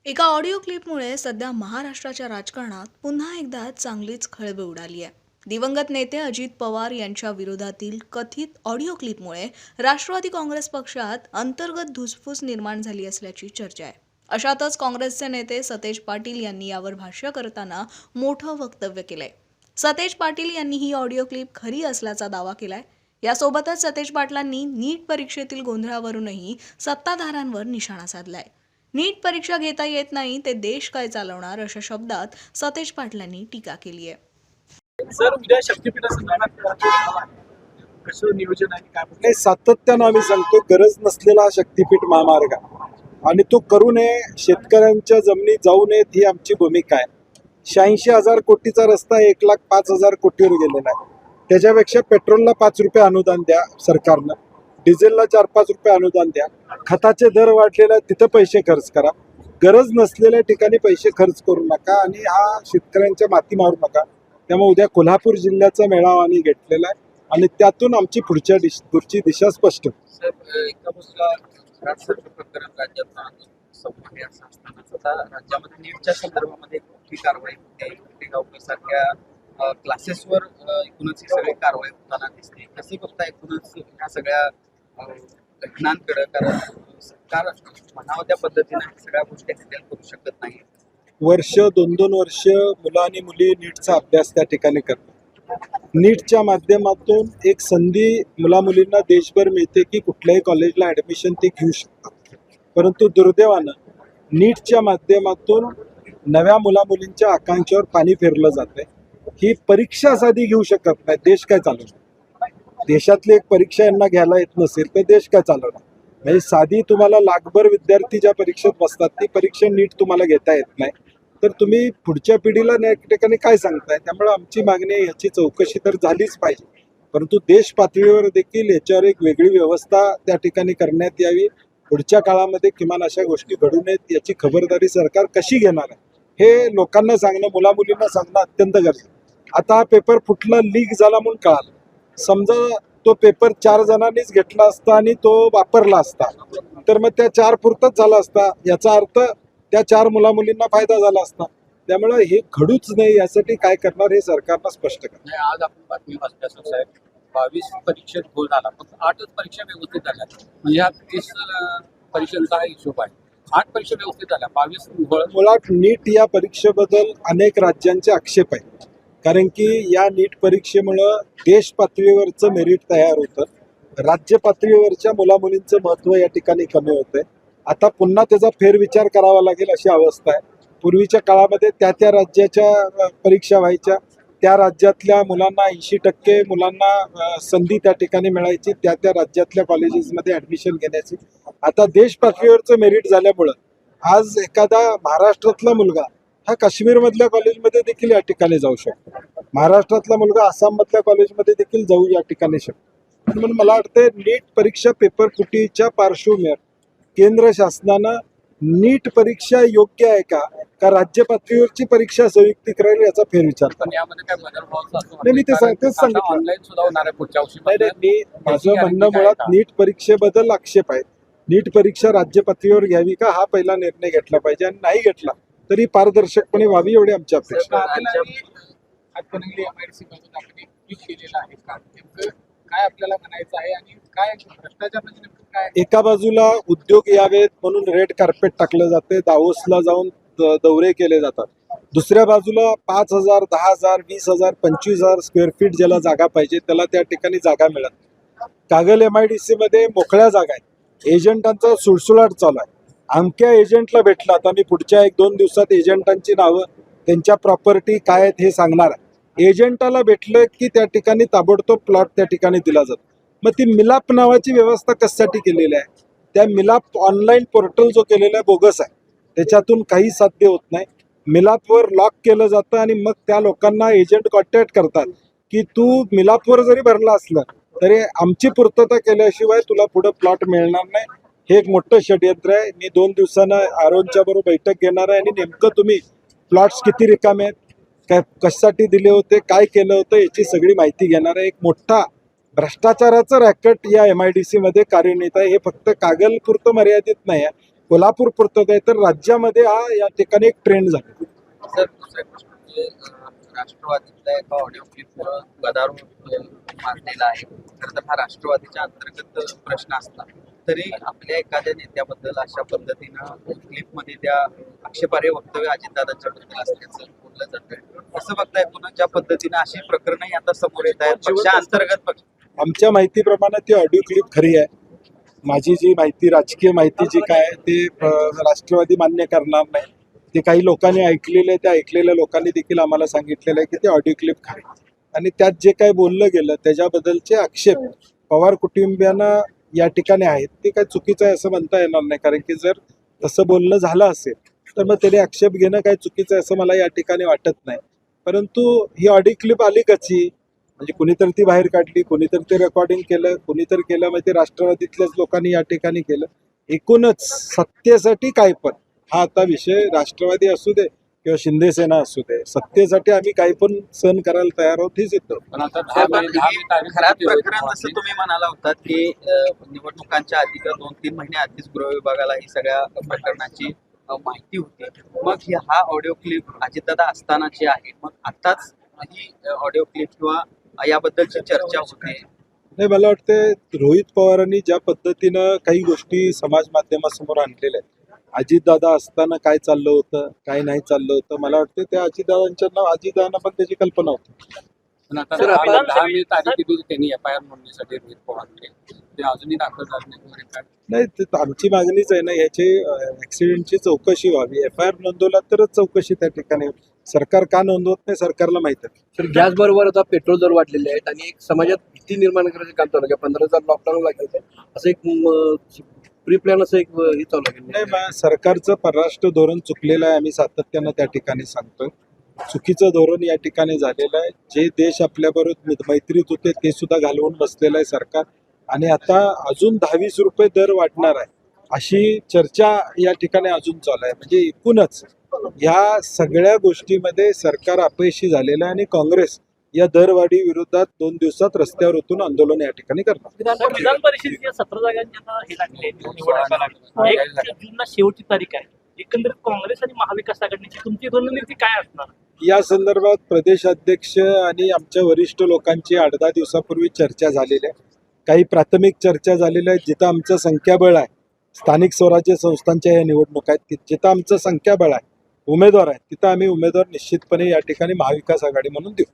एका ऑडिओ क्लिपमुळे सध्या महाराष्ट्राच्या राजकारणात पुन्हा एकदा चांगलीच खळबळ उडाली आहे. दिवंगत नेते अजित पवार यांच्या विरोधातील कथित ऑडिओ क्लिपमुळे राष्ट्रवादी काँग्रेस पक्षात अंतर्गत धुसफूस निर्माण झाली असल्याची चर्चा आहे. अशातच काँग्रेसचे नेते सतेज पाटील यांनी यावर भाष्य करताना मोठं वक्तव्य केलंय. सतेज पाटील यांनी ही ऑडिओ क्लिप खरी असल्याचा दावा केलाय. यासोबतच सतेज पाटलांनी नीट परीक्षेतील गोंधळावरूनही सत्ताधाऱ्यांवर निशाणा साधलाय. नीट परीक्षा घेता येत नाही ते देश काय चालवणार अशा शब्दात सतेज पाटलांनी टीका केली आहे. सर उद्या शक्तीपीठासंदर्भात कसं नियोजन आहे काय नाही, सातत्यानं आम्ही सांगतो गरज नसलेला शक्तीपीठ महामार्ग आहे आणि तो करू नये, शेतकऱ्यांच्या जमिनी जाऊ नयेत ही आमची भूमिका आहे. 86,000 कोटीचा रस्ता 1,05,000 कोटीवर गेलेला आहे. त्याच्यापेक्षा पेट्रोलला 5 रुपये अनुदान द्या सरकारनं, डिझेलला 4-5 रुपये अनुदान द्या, खताचे दर वाढलेले आहेत तिथं पैसे खर्च करा. गरज नसलेल्या ठिकाणी पैसे खर्च करू नका आणि हा शेतकऱ्यांच्या माती मारू नका. त्यामुळे उद्या कोल्हापूर जिल्ह्याचा मेळावा आम्ही घेतलेला आहे आणि त्यातून आमची पुढची दिशा स्पष्ट होईल. सर एका बाजूला राज्याचं प्रकरण राज्यात संपले असं असताना सुद्धा राज्यामध्ये नीटच्या संदर्भामध्ये मोठी कारवाई होते. सारख्या क्लासेसवर एकूणच ही सगळी कारवाई होताना दिसते. कसे बघता एकूणच ह्या सगळ्या घटनांकडे, कारण सरकार म्हणावं त्या पद्धतीने सगळ्या गोष्टी हँडल करू शकत नाही. वर्ष 2-2 वर्ष मुलं आणि मुली नीटचा अभ्यास त्या ठिकाणी करतात. नीटच्या माध्यमातून एक संधी मुलामुलींना देशभर मिळते की कुठल्याही कॉलेजला ॲडमिशन ते घेऊ शकतात. परंतु दुर्दैवानं नीटच्या माध्यमातून नव्या मुलामुलींच्या आकांक्षावर पाणी फिरलं जातंय. ही परीक्षा साधी घेऊ शकत नाही, देश काय चालवणार? देशातली एक परीक्षा यांना घ्यायला येत नसेल तर देश काय चालवणार? म्हणजे साधी तुम्हाला लाखभर विद्यार्थी ज्या परीक्षेत बसतात ती परीक्षा नीट तुम्हाला घेता येत नाही, तर तुम्ही पुढच्या पिढीला या ठिकाणी काय सांगताय? त्यामुळे आमची मागणी आहे, याची चौकशी तर झालीच पाहिजे, परंतु देश पातळीवर देखील याच्यावर एक वेगळी व्यवस्था त्या ठिकाणी करण्यात यावी. पुढच्या काळामध्ये किमान अशा गोष्टी घडू नयेत याची खबरदारी सरकार कशी घेणार आहे हे लोकांना सांगणं, मुलामुलींना सांगणं अत्यंत गरजेचं. आता हा पेपर फुटला, लीक झाला म्हणून कळालं. समजा तो पेपर 4 जणांनीच घेतला असता आणि तो वापरला असता तर मग त्या 4 पुरताच झाला असता, याचा अर्थ त्या 4 मुलामुलींना फायदा झाला असता. त्यामुळे हे घडूच नाही यासाठी काय करणार हे सरकारनं स्पष्ट करणार. आज आपण बातमी वाचल्या साहेब, 22 परीक्षेत गोल झाला, फक्त 8च परीक्षा व्यवस्थित झाल्या. म्हणजे हा 30 परीक्षांचा हा हिशोब आहे. 8 परीक्षा व्यवस्थित झाल्या, 22 मुळात नीट या परीक्षेबद्दल अनेक राज्यांचे आक्षेप आहेत, कारण की या नीट परीक्षेमुळं देश पातळीवरचं मेरिट तयार होतं, राज्य पातळीवरच्या मुलामुलींचं महत्त्व या ठिकाणी कमी होतंय. आता पुन्हा त्याचा फेरविचार करावा लागेल अशी अवस्था आहे. पूर्वीच्या काळामध्ये त्या राज्याच्या परीक्षा व्हायच्या, त्या राज्यातल्या मुलांना 80% मुलांना संधी त्या ठिकाणी मिळायची त्या राज्यातल्या कॉलेजेसमध्ये ॲडमिशन घेण्याची. आता देश पातळीवरचं मेरिट झाल्यामुळं आज एखादा महाराष्ट्रातला मुलगा हा काश्मीरमधल्या कॉलेजमध्ये देखील या ठिकाणी जाऊ शकतो, महाराष्ट्रातला मुलगा आसाममधल्या कॉलेजमध्ये देखील जाऊ या ठिकाणी शकतो. म्हणून मला वाटतं नीट परीक्षा पेपर फुटीच्या पार्श्वभूमीवर केंद्र शासनानं नीट परीक्षा योग्य आहे का राज्य पातळीवरची परीक्षा संयुक्तिक राहील याचा फेरविचार करा. नाही, मी ते सांगितलं. मी माझं म्हणणं मुळात नीट परीक्षेबद्दल आक्षेप आहे. नीट परीक्षा राज्य पातळीवर घ्यावी का हा पहिला निर्णय घेतला पाहिजे, आणि नाही घेतला तरी पारदर्शकपणे व्हावी एवढी आमची अपेक्षा आहे. काय आपल्याला म्हणायचं आहे आणि काय भ्रष्टाचार म्हणजे नेमकं काय? एका बाजूला उद्योग यावेत म्हणून रेड कार्पेट टाकलं जाते, दावोसला जाऊन दौरे केले जातात. दुसऱ्या बाजूला 5,000, 10,000, 20,000, 25,000 स्क्वेअर फीट ज्याला जागा पाहिजे त्याला त्या ठिकाणी जागा मिळत नाही. कागल MIDC मध्ये मोकळ्या जागा आहेत, एजंटांचा सुळसुळाट चालू आहे. अमक्या एजंटला भेटला, आता मी पुढच्या 1-2 दिवसात एजंटांची नावं, त्यांच्या प्रॉपर्टी काय आहेत हे सांगणार आहे. एजंटाला भेटलं की त्या ठिकाणी ताबडतोब प्लॉट त्या ठिकाणी दिला जातो. मग ती मिलाप नावाची व्यवस्था कशासाठी केलेली आहे? त्या मिलाप ऑनलाईन पोर्टल जो केलेला आहे बोगस आहे, त्याच्यातून काही साध्य होत नाही. मिलापवर लॉक केलं जातं आणि मग त्या लोकांना एजंट कॉन्टॅक्ट करतात की तू मिलापवर जरी भरला असलं तरी आमची पूर्तता केल्याशिवाय तुला पुढं प्लॉट मिळणार नाही. हे एक मोठं षडयंत्र आहे. मी 2 दिवसानं आरोनच्या बरोबर बैठक घेणार आहे आणि नेमकं तुम्ही प्लॉट्स किती रिकामे आहेत, काय कशासाठी दिले होते, काय केलं होतं याची सगळी माहिती घेणार आहे. एक मोठा भ्रष्टाचाराचं रॅकेट या MIDC मध्ये कार्यान्वित आहे. हे फक्त कागलपुरतं मर्यादित नाही आहे, कोल्हापूर पुरतं आहे, तर राज्यामध्ये हा या ठिकाणी एक ट्रेंड झाला. सर दुसरा प्रश्न म्हणजे राष्ट्रवादीतल्या एका ऑडिओ क्लिपवर गदारोळ माजलेला आहे. खरं तर हा राष्ट्रवादीच्या अंतर्गत प्रश्न असला तरी आपल्या एखाद्या नेत्याबद्दल अशा पद्धतीनं क्लिपमध्ये त्या आक्षेपार्ह वक्तव्य अजितदादांच्या बद्दल असल्याचं बोललं जातंय. असं बघताय पुन्हा ज्या पद्धतीनं अशी प्रकरणंही आता समोर येत आहेत पक्षा अंतर्गत पक्ष. आमच्या माहितीप्रमाणे ती ऑडिओ क्लिप खरी आहे. माझी जी माहिती, राजकीय माहिती जी काय आहे, ते राष्ट्रवादी मान्य करणार नाही. ते काही लोकांनी ऐकलेलं आहे, त्या ऐकलेल्या लोकांनी देखील आम्हाला सांगितलेलं आहे की ते ऑडिओ क्लिप खरी आहे. आणि त्यात जे काही बोललं गेलं त्याच्याबद्दलचे आक्षेप पवार कुटुंबियांना या ठिकाणी आहेत, ते काय चुकीचं आहे असं म्हणता येणार नाही. कारण की जर तसं बोलणं झालं असेल तर मग त्याने आक्षेप घेणं काय चुकीचं आहे असं मला या ठिकाणी वाटत नाही. परंतु ही ऑडिओ क्लिप आली कशी, म्हणजे कुणीतरी ती बाहेर काढली, कुणीतरी ते रेकॉर्डिंग केलं, कुणीतरी केलं, मग ते राष्ट्रवादीतल्याच लोकांनी या ठिकाणी केलं. एकूणच सत्तेसाठी काय पण, हा आता विषय राष्ट्रवादी असू दे किंवा शिंदे सेना असू दे, सत्तेसाठी आम्ही काही पण सहन करायला तयार आहोत, हेच येतं. पण आता खऱ्याच प्रकरण जसं तुम्ही म्हणाला होतात की निवडणुकांच्या आधी किंवा 2-3 महिने आधीच गृह विभागाला ही सगळ्या प्रकरणाची माहिती होती. मग हा ऑडिओ क्लिप अजितदादा असतानाची आहे. मग आताच ही ऑडिओ क्लिप किंवा याबद्दलची चर्चा होते. नाही, मला वाटतं रोहित पवारांनी ज्या पद्धतीनं काही गोष्टी समाज माध्यमासमोर आणलेल्या आहेत, अजितदादा असताना काय चाललं होतं, काय नाही चाललं होतं, मला वाटतं त्या अजितदादांना पण त्याची कल्पना होती. पण आता सर, 10 तारीख दिली त्यांनी FIR नोंदणीसाठी रोहित पवारकडे, ते अजूनही दाखल झाले नाही वगैरे काय. नाही, ते तर आमची मागणीच आहे ना, याची ऍक्सिडेंटची चौकशी व्हावी. FIR नोंदवला तरच चौकशी त्या ठिकाणी होईल. सरकार का नोंदवत नाही सरकारला माहित आहे. तर गॅस बरोबर आता पेट्रोल दर वाढलेले आहेत आणि एक समाजात भीती निर्माण करायचं काम चालू आहे. 15,000 लॉकडाऊन लागायचं असं एक प्री प्लॅन असं एक हे चालू आहे. नाही, सरकारचं परराष्ट्र धोरण चुकलेलं आहे, आम्ही सातत्यानं त्या ठिकाणी सांगतोय. चुकीचं धोरण या ठिकाणी झालेलं आहे. जे देश आपल्याबरोबर मैत्रीत होते ते सुद्धा घालवून बसलेलं आहे सरकार. आणि आता अजून 10-20 रुपये दर वाढणार आहे अशी चर्चा या ठिकाणी अजून चालू आहे. म्हणजे एकूणच ह्या सगळ्या गोष्टीमध्ये सरकार अपयशी झालेलं आहे आणि काँग्रेस या दरवाढी विरोधात 2 दिवसात रस्त्यावर उतरून आंदोलन या ठिकाणी करणार. विधान परिषदेच्या 17 जागांची आता हे लागले निवडणुका लागल्या. 1 जूनला शेवटची तारीख आहे. एकंदरीत काँग्रेस आणि महाविकास आघाडीची तुमची रणनीती काय असणार? या संदर्भात प्रदेश अध्यक्ष आणि आमच्या वरिष्ठ लोकांची 8-10 दिवसापूर्वी चर्चा झालेली आहे. काही प्राथमिक चर्चा झालेल्या आहेत. जिथं आमचं संख्याबळ आहे, स्थानिक स्वराज्य संस्थांच्या या निवडणुका आहेत, जिथं आमचं संख्याबळ आहे, उमेदवार आहेत, तिथं आम्ही उमेदवार निश्चितपणे या ठिकाणी महाविकास आघाडी म्हणून देऊ.